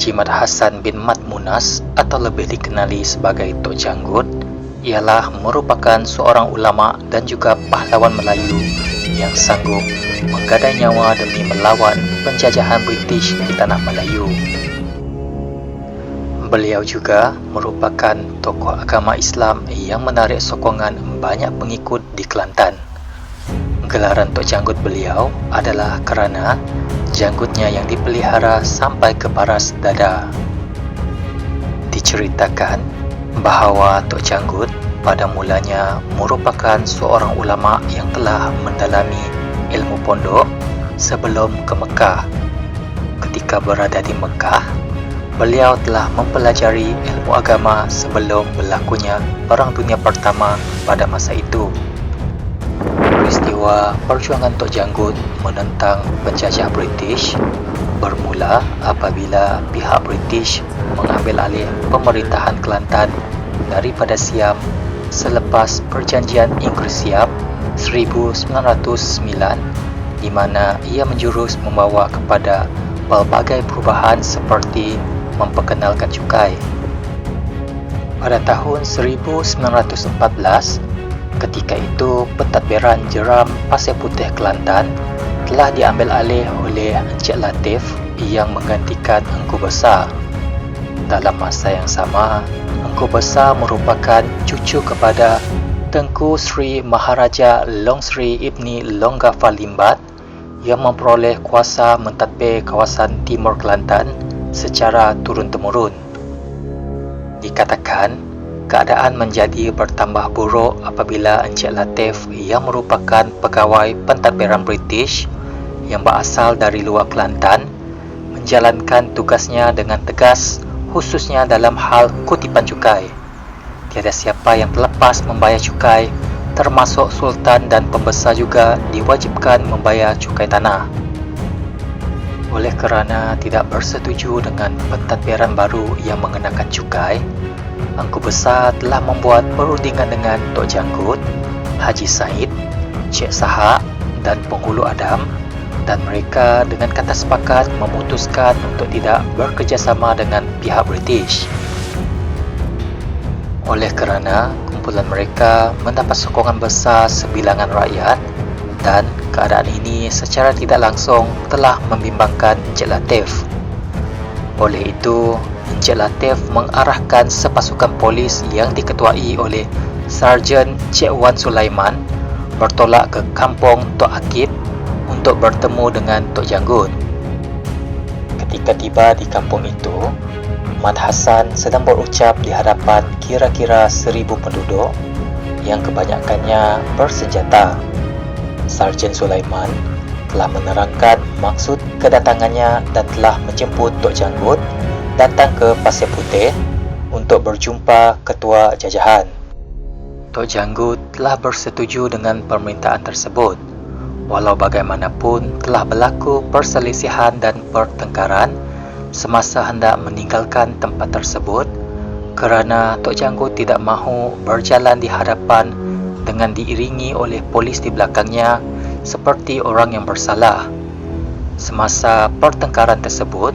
Haji Mat Hassan bin Mat Munas atau lebih dikenali sebagai Tok Janggut ialah merupakan seorang ulama dan juga pahlawan Melayu yang sanggup menggadai nyawa demi melawan penjajahan British di tanah Melayu. Beliau juga merupakan tokoh agama Islam yang menarik sokongan banyak pengikut di Kelantan. Gelaran Tok Janggut beliau adalah kerana janggutnya yang dipelihara sampai ke paras dada. Diceritakan bahawa Tok Janggut pada mulanya merupakan seorang ulama yang telah mendalami ilmu pondok sebelum ke Mekah. Ketika berada di Mekah, beliau telah mempelajari ilmu agama sebelum berlakunya Perang Dunia Pertama pada masa itu. Peristiwa perjuangan Tok Janggut menentang penjajah British bermula apabila pihak British mengambil alih pemerintahan Kelantan daripada Siam selepas Perjanjian Inggeris-Siam 1909, di mana ia menjurus membawa kepada pelbagai perubahan seperti memperkenalkan cukai. Pada tahun 1914, ketika itu pentadbiran jeram Pasir Putih Kelantan telah diambil alih oleh Encik Latif yang menggantikan Engku Besar. Dalam masa yang sama, Engku Besar merupakan cucu kepada Tengku Sri Maharaja Long Sri Ibni Long Ghaffar Limbat yang memperoleh kuasa mentadbir kawasan Timur Kelantan secara turun-temurun. Dikatakan keadaan menjadi bertambah buruk apabila Encik Latif yang merupakan pegawai pentadbiran British yang berasal dari luar Kelantan menjalankan tugasnya dengan tegas, khususnya dalam hal kutipan cukai. Tiada siapa yang terlepas membayar cukai, termasuk Sultan dan pembesar juga diwajibkan membayar cukai tanah. Oleh kerana tidak bersetuju dengan pentadbiran baru yang mengenakan cukai, Engku Besar telah membuat perundingan dengan Tok Janggut, Haji Said, Cik Sahak dan Penghulu Adam, dan mereka dengan kata sepakat memutuskan untuk tidak bekerjasama dengan pihak British. Oleh kerana kumpulan mereka mendapat sokongan besar sebilangan rakyat, dan keadaan ini secara tidak langsung telah membimbangkan Encik Latif. Oleh itu, Encik Latif mengarahkan sepasukan polis yang diketuai oleh Sarjan Cik Wan Sulaiman bertolak ke kampung Tok Akib untuk bertemu dengan Tok Janggut. Ketika tiba di kampung itu, Mat Hassan sedang berucap di hadapan kira-kira 1,000 penduduk yang kebanyakannya bersenjata. Sarjan Sulaiman telah menerangkan maksud kedatangannya dan telah menjemput Tok Janggut datang ke Pasir Putih untuk berjumpa ketua jajahan. Tok Janggut telah bersetuju dengan permintaan tersebut. Walau bagaimanapun telah berlaku perselisihan dan pertengkaran semasa hendak meninggalkan tempat tersebut kerana Tok Janggut tidak mahu berjalan di hadapan dengan diiringi oleh polis di belakangnya seperti orang yang bersalah. Semasa pertengkaran tersebut,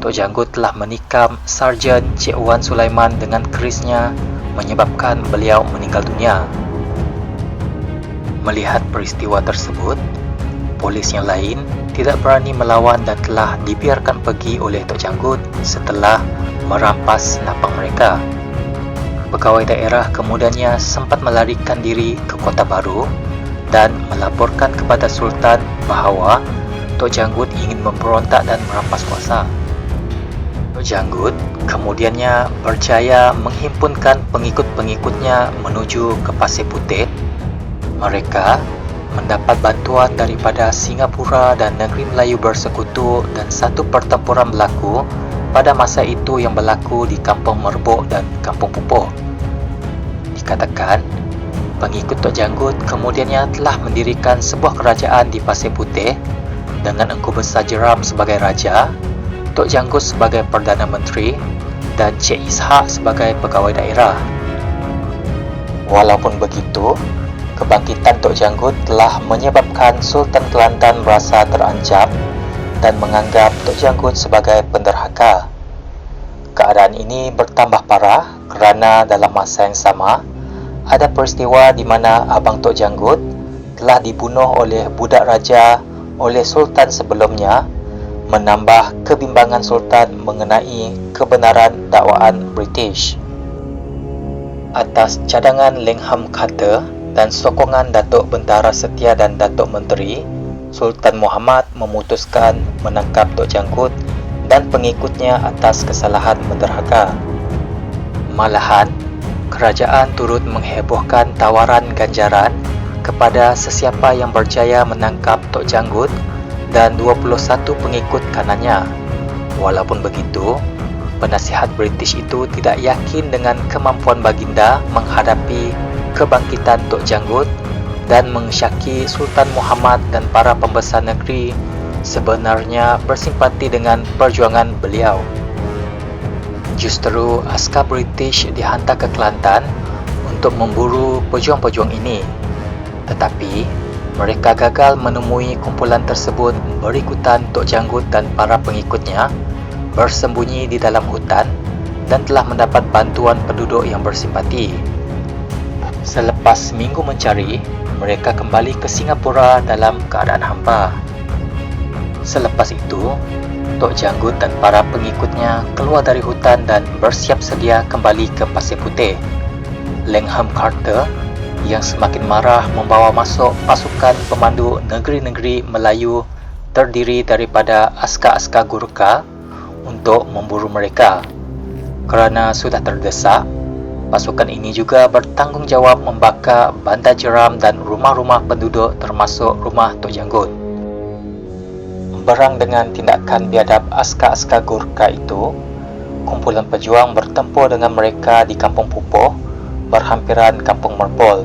Tok Janggut telah menikam Sarjan Cik Wan Sulaiman dengan kerisnya menyebabkan beliau meninggal dunia. Melihat peristiwa tersebut, polis yang lain tidak berani melawan dan telah dibiarkan pergi oleh Tok Janggut setelah merampas napang mereka. Pegawai daerah kemudiannya sempat melarikan diri ke Kota Baru dan melaporkan kepada Sultan bahawa Tok Janggut ingin memberontak dan merampas kuasa. Tok Janggut kemudiannya berjaya menghimpunkan pengikut-pengikutnya menuju ke Pasir Putih. Mereka mendapat bantuan daripada Singapura dan negeri Melayu Bersekutu dan satu pertempuran berlaku pada masa itu yang berlaku di Kampung Merbok dan Kampung Pupuh. Dikatakan, pengikut Tok Janggut kemudiannya telah mendirikan sebuah kerajaan di Pasir Putih dengan Engku Besar Jeram sebagai raja, Tok Janggut sebagai Perdana Menteri dan Cik Ishak sebagai pegawai daerah. Walaupun begitu, kebangkitan Tok Janggut telah menyebabkan Sultan Kelantan berasa terancam dan menganggap Tok Janggut sebagai penderhaka. Keadaan ini bertambah parah kerana dalam masa yang sama, ada peristiwa di mana Abang Tok Janggut telah dibunuh oleh budak raja oleh Sultan sebelumnya, menambah kebimbangan Sultan mengenai kebenaran dakwaan British. Atas cadangan Langham Carter dan sokongan Datuk Bentara Setia dan Datuk Menteri, Sultan Muhammad memutuskan menangkap Tok Janggut dan pengikutnya atas kesalahan menderhaka. Malahan, kerajaan turut menghebohkan tawaran ganjaran kepada sesiapa yang berjaya menangkap Tok Janggut dan 21 pengikut kanannya. Walaupun begitu, penasihat British itu tidak yakin dengan kemampuan baginda menghadapi kebangkitan Tok Janggut dan mensyaki Sultan Muhammad dan para pembesar negeri sebenarnya bersimpati dengan perjuangan beliau. Justru askar British dihantar ke Kelantan untuk memburu pejuang-pejuang ini. Tetapi, mereka gagal menemui kumpulan tersebut berikutan Tok Janggut dan para pengikutnya bersembunyi di dalam hutan dan telah mendapat bantuan penduduk yang bersimpati. Selepas minggu mencari, mereka kembali ke Singapura dalam keadaan hampa. Selepas itu, Tok Janggut dan para pengikutnya keluar dari hutan dan bersiap sedia kembali ke Pasir Putih. Langham Carter yang semakin marah membawa masuk pasukan pemandu negeri-negeri Melayu terdiri daripada askar-askar Gurkha untuk memburu mereka. Kerana sudah terdesak, pasukan ini juga bertanggungjawab membakar bandar jeram dan rumah-rumah penduduk termasuk rumah Tok Janggut. Berang dengan tindakan biadab askar-askar Gurkha itu, kumpulan pejuang bertempur dengan mereka di Kampung Pupuh, berhampiran Kampung Merpol.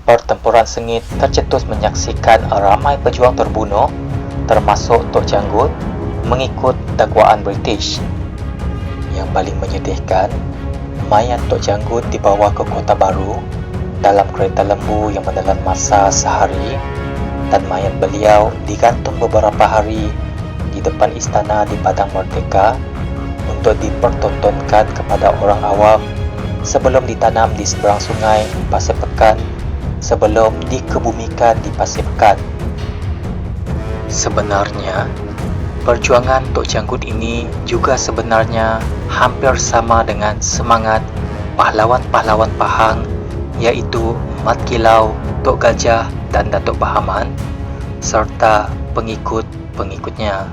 Pertempuran sengit tercetus menyaksikan ramai pejuang terbunuh, termasuk Tok Janggut, mengikut dakwaan British. Yang paling menyedihkan, mayat Tok Janggut dibawa ke Kota Baru dalam kereta lembu yang menelan masa sehari, dan mayat beliau digantung beberapa hari di depan istana di Padang Merdeka untuk dipertontonkan kepada orang awam sebelum ditanam di seberang sungai Pasir Pekan sebelum dikebumikan di Pasir Pekan. Sebenarnya, perjuangan Tok Janggut ini juga sebenarnya hampir sama dengan semangat pahlawan-pahlawan Pahang, iaitu Mat Kilau, Tok Gajah dan Datuk Bahaman serta pengikut-pengikutnya.